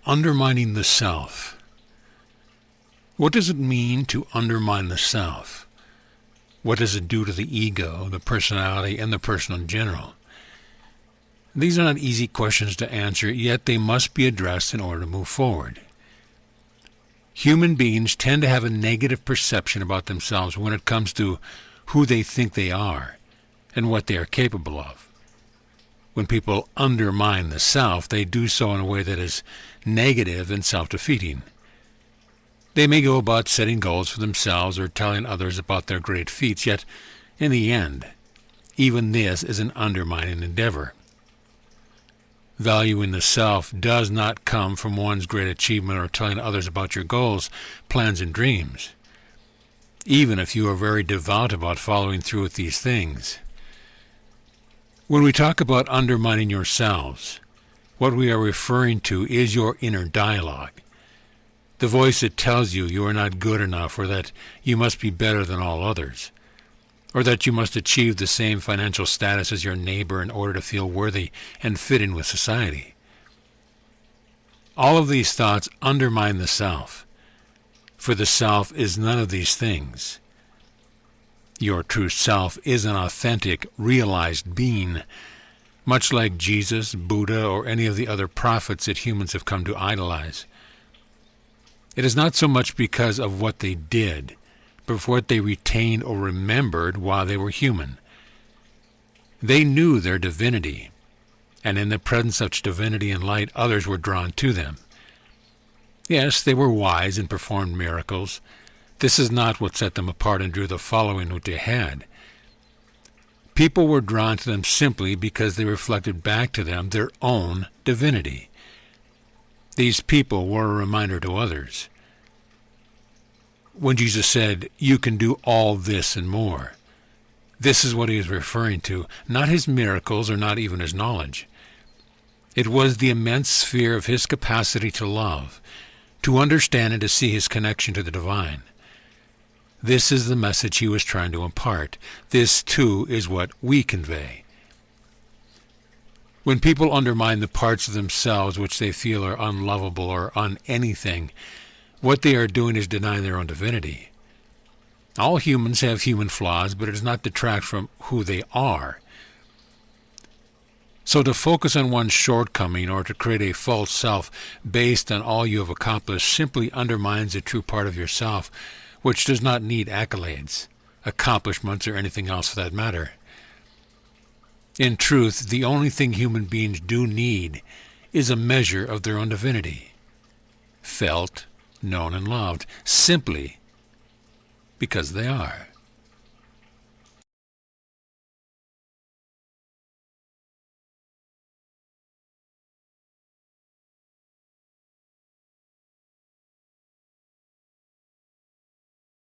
Undermining the self. What does it mean to undermine the self? What does it do to the ego, the personality, and the person in general? These are not easy questions to answer, yet they must be addressed in order to move forward. Human beings tend to have a negative perception about themselves when it comes to who they think they are and what they are capable of. When people undermine the self, they do so in a way that is negative and self-defeating. They may go about setting goals for themselves or telling others about their great feats, yet, in the end, even this is an undermining endeavor. Valuing the self does not come from one's great achievement or telling others about your goals, plans, and dreams, even if you are very devout about following through with these things. When we talk about undermining yourselves, what we are referring to is your inner dialogue, the voice that tells you you are not good enough, or that you must be better than all others, or that you must achieve the same financial status as your neighbor in order to feel worthy and fit in with society. All of these thoughts undermine the self, for the self is none of these things. Your true self is an authentic, realized being, much like Jesus, Buddha, or any of the other prophets that humans have come to idolize. It is not so much because of what they did, but for what they retained or remembered while they were human. They knew their divinity, and in the presence of such divinity and light, others were drawn to them. Yes, they were wise and performed miracles. This is not what set them apart and drew the following which they had. People were drawn to them simply because they reflected back to them their own divinity. These people were a reminder to others. When Jesus said, "You can do all this and more," this is what he is referring to, not his miracles or not even his knowledge. It was the immense sphere of his capacity to love, to understand and to see his connection to the divine. This is the message he was trying to impart. This, too, is what we convey. When people undermine the parts of themselves which they feel are unlovable or un-anything, what they are doing is denying their own divinity. All humans have human flaws, but it does not detract from who they are. So to focus on one's shortcoming or to create a false self based on all you have accomplished simply undermines the true part of yourself, which does not need accolades, accomplishments, or anything else for that matter. In truth, the only thing human beings do need is a measure of their own divinity, felt, known, and loved, simply because they are.